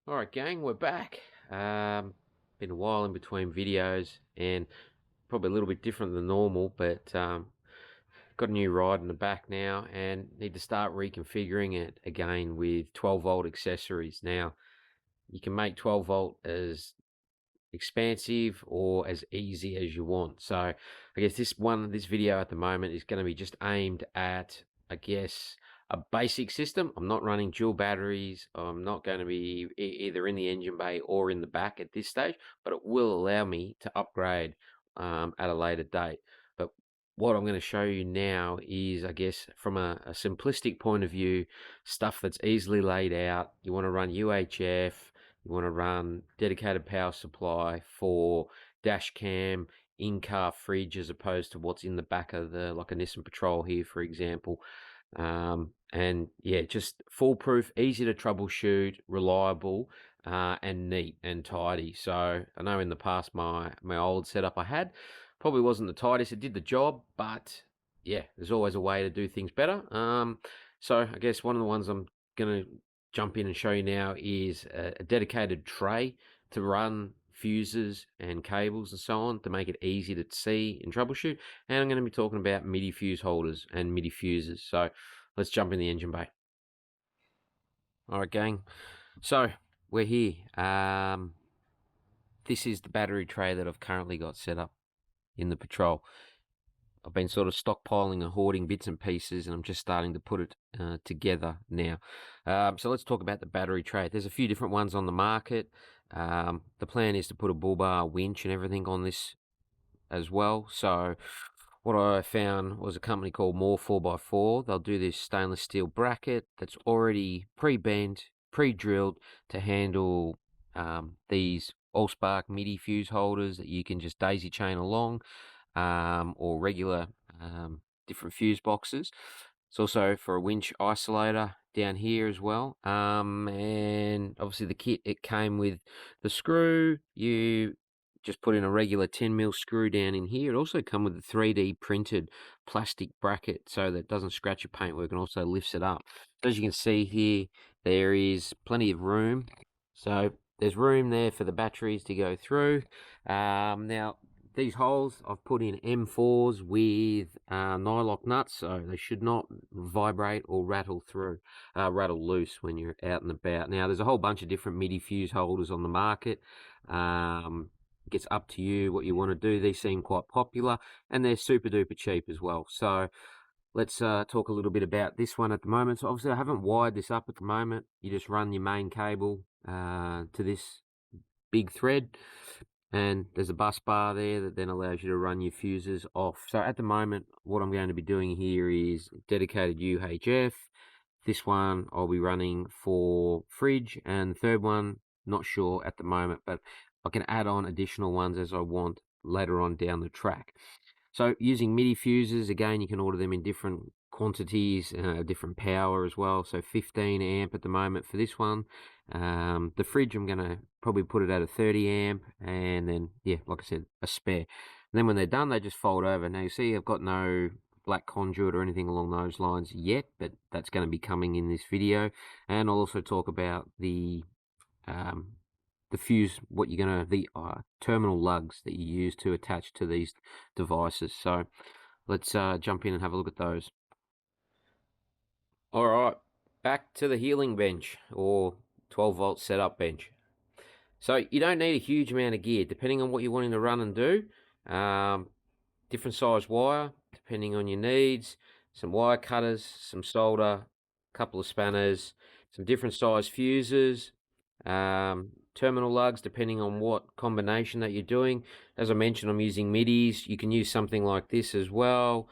All right, gang, we're back. Been a while in between videos and probably a little bit different than normal, but got a new ride in the back now and need to start reconfiguring it again with 12 volt accessories. Now, you can make 12 volt as expansive or as easy as you want. So I guess this video at the moment is going to be just aimed at, I guess, a basic system. I'm not running dual batteries. I'm not going to be either in the engine bay or in the back at this stage, but it will allow me to upgrade at a later date. But what I'm going to show you now is, I guess, from a simplistic point of view, stuff that's easily laid out. You want to run UHF, you want to run dedicated power supply for dash cam, in-car fridge, as opposed to what's in the back of like a Nissan Patrol here, for example. And yeah, just foolproof, easy to troubleshoot, reliable, and neat and tidy. So I know in the past my old setup I had probably wasn't the tightest. It did the job, but yeah, there's always a way to do things better. So I guess one of the ones I'm gonna jump in and show you now is a dedicated tray to run fuses and cables and so on to make it easy to see and troubleshoot. And I'm going to be talking about MIDI fuse holders and MIDI fuses. So let's jump in the engine bay. All right, gang. So we're here. This is the battery tray that I've currently got set up in the Patrol. I've been sort of stockpiling and hoarding bits and pieces, and I'm just starting to put it together now. So let's talk about the battery tray. There's a few different ones on the market. The plan is to put a bull bar, winch, and everything on this as well. So what I found was a company called More 4x4. They'll do this stainless steel bracket that's already pre-bent, pre-drilled to handle these Allspark MIDI fuse holders that you can just daisy chain along, or regular different fuse boxes. It's also for a winch isolator down here as well. And obviously the kit, it came with the screw. You just put in a regular 10mm screw down in here. It also come with a 3D printed plastic bracket so that it doesn't scratch your paintwork, and also lifts it up. So as you can see here, there is plenty of room. So there's room there for the batteries to go through. Now, these holes I've put in M4s with nylock nuts, so they should not vibrate or rattle loose when you're out and about. Now, there's a whole bunch of different MIDI fuse holders on the market. It gets up to you what you want to do. These seem quite popular, and they're super duper cheap as well. So let's talk a little bit about this one at the moment. So obviously I haven't wired this up at the moment. You just run your main cable to this big thread, and there's a bus bar there that then allows you to run your fuses off. So at the moment, what I'm going to be doing here is dedicated UHF. This one I'll be running for fridge, and the third one, not sure at the moment, but I can add on additional ones as I want later on down the track. So using MIDI fuses, again, you can order them in different quantities, different power as well. So 15 amp at the moment for this one. The fridge, I'm going to probably put it at a 30 amp, and then, yeah, like I said, a spare. And then when they're done, they just fold over. Now you see I've got no black conduit or anything along those lines yet, but that's going to be coming in this video. And I'll also talk about um, the fuse, what you're going to, the terminal lugs that you use to attach to these devices. So let's jump in and have a look at those. All right, back to the healing bench, or 12 volt setup bench. So you don't need a huge amount of gear, depending on what you're wanting to run and do. Different size wire, depending on your needs. Some wire cutters, some solder, a couple of spanners, some different size fuses, terminal lugs, depending on what combination that you're doing. As I mentioned, I'm using MIDIs. You can use something like this as well,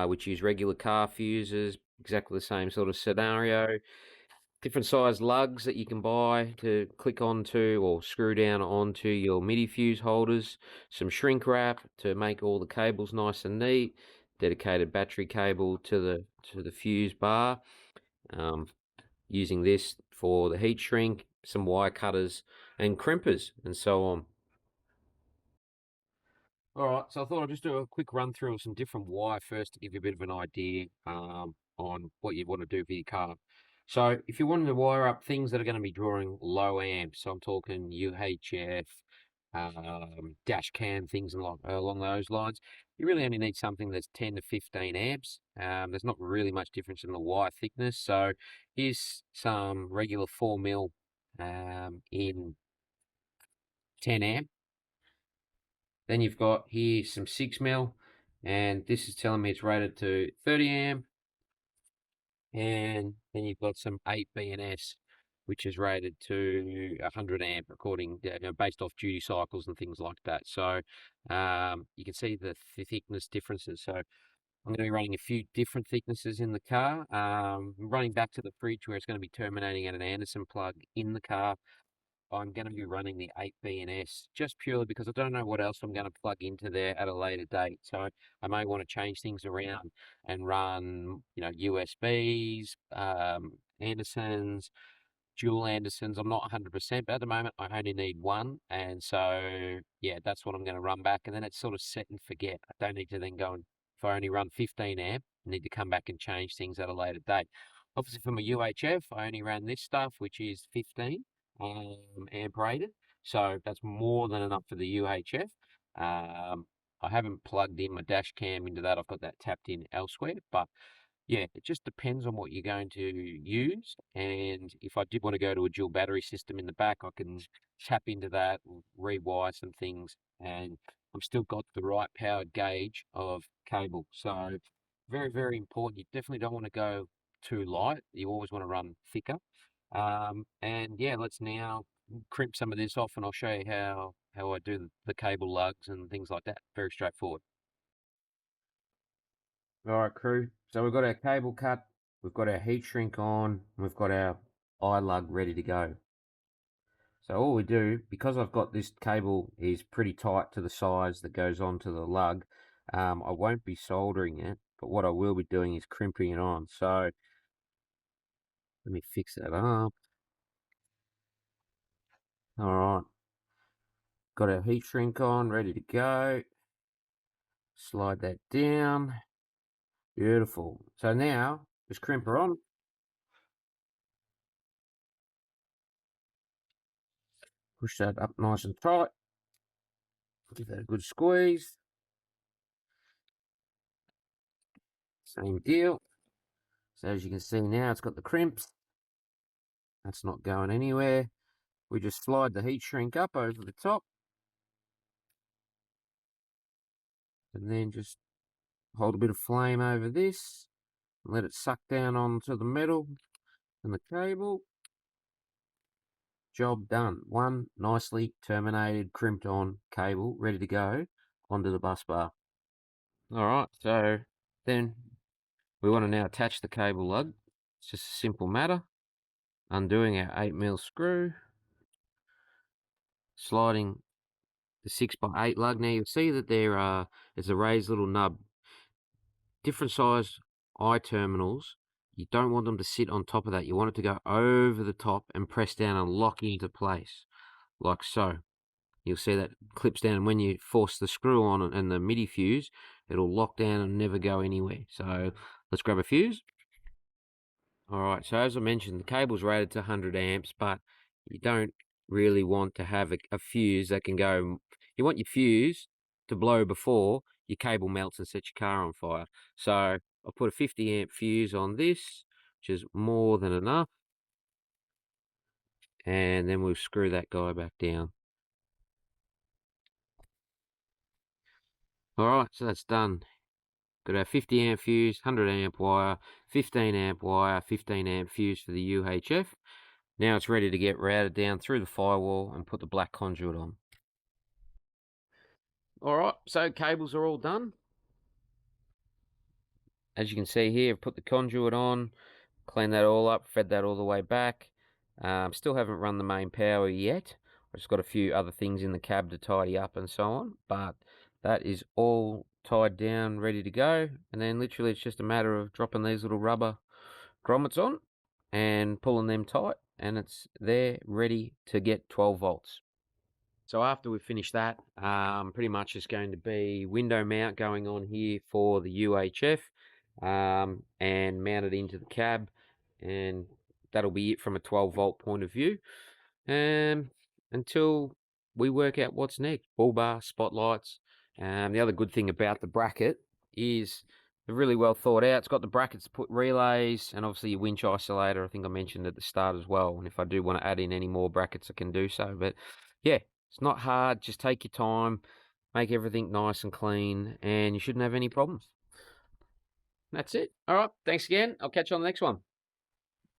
which use regular car fuses, exactly the same sort of scenario. Different size lugs that you can buy to click onto or screw down onto your MIDI fuse holders. Some shrink wrap to make all the cables nice and neat. Dedicated battery cable to the fuse bar. Using this for the heat shrink, some wire cutters and crimpers and so on. All right, so I thought I'd just do a quick run through of some different wire first to give you a bit of an idea on what you want to do for your car. So if you're wanting to wire up things that are going to be drawing low amps, so I'm talking UHF, dash cam, things along those lines, you really only need something that's 10 to 15 amps. There's not really much difference in the wire thickness. So here's some regular 4mm in 10 amp. Then you've got here some 6mm, and this is telling me it's rated to 30 amp. And then you've got some 8 BNS, which is rated to 100 amp, according based off duty cycles and things like that. So you can see the thickness differences. So I'm going to be running a few different thicknesses in the car. Running back to the fridge where it's going to be terminating at an Anderson plug in the car. I'm going to be running the 8 BNS just purely because I don't know what else I'm going to plug into there at a later date. So I may want to change things around and run, USBs, Andersons, dual Andersons. I'm not 100%, but at the moment I only need one. And so, yeah, that's what I'm going to run back. And then it's sort of set and forget. I don't need to then go and, if I only run 15 amp, I need to come back and change things at a later date. Obviously, from a UHF, I only ran this stuff, which is 15 amp rated. So that's more than enough for the UHF. I haven't plugged in my dash cam into that. I've got that tapped in elsewhere, but yeah, it just depends on what you're going to use. And if I did want to go to a dual battery system in the back, I can tap into that, rewire some things, and I've still got the right powered gauge of cable. So very, very important. You definitely don't want to go too light. You always want to run thicker. And yeah, let's now crimp some of this off, and I'll show you how I do the cable lugs and things like that. Very straightforward. All right, crew. So we've got our cable cut, we've got our heat shrink on, we've got our eye lug ready to go. So all we do, because I've got this cable is pretty tight to the size that goes onto the lug, I won't be soldering it, but what I will be doing is crimping it on. So let me fix that up. All right, got our heat shrink on, ready to go. Slide that down. Beautiful. So now, just crimp her on. Push that up nice and tight. Give that a good squeeze. Same deal. So as you can see now, it's got the crimps. That's not going anywhere. We just slide the heat shrink up over the top. And then just hold a bit of flame over this. And let it suck down onto the metal and the cable. Job done. One nicely terminated, crimped on cable, ready to go onto the bus bar. Alright, so then we want to now attach the cable lug. It's just a simple matter. Undoing our 8mm screw. Sliding the 6x8 lug. Now you'll see that there's a raised little nub. Different size eye terminals, you don't want them to sit on top of that. You want it to go over the top and press down and lock into place, like so. You'll see that clips down, and when you force the screw on and the MIDI fuse, it'll lock down and never go anywhere. So let's grab a fuse. All right, so as I mentioned, the cable's rated to 100 amps, but you don't really want to have a fuse that can go. You want your fuse to blow before your cable melts and sets your car on fire. So I'll put a 50 amp fuse on this, which is more than enough. And then we'll screw that guy back down. All right, so that's done. Got our 50 amp fuse, 100 amp wire, 15 amp wire, 15 amp fuse for the UHF. Now it's ready to get routed down through the firewall and put the black conduit on. All right, so cables are all done. As you can see here, I've put the conduit on, cleaned that all up, fed that all the way back. Still haven't run the main power yet. I've just got a few other things in the cab to tidy up and so on, but that is all tied down, ready to go. And then literally it's just a matter of dropping these little rubber grommets on and pulling them tight, and it's there ready to get 12 volts. So after we finish that, pretty much it's going to be window mount going on here for the UHF, and mount it into the cab, and that'll be it from a 12-volt point of view. Until we work out what's next. Bull bar, spotlights. The other good thing about the bracket is they're really well thought out. It's got the brackets to put relays and obviously your winch isolator. I think I mentioned at the start as well. And if I do want to add in any more brackets, I can do so. But yeah, it's not hard. Just take your time, make everything nice and clean, and you shouldn't have any problems. That's it. All right. Thanks again. I'll catch you on the next one.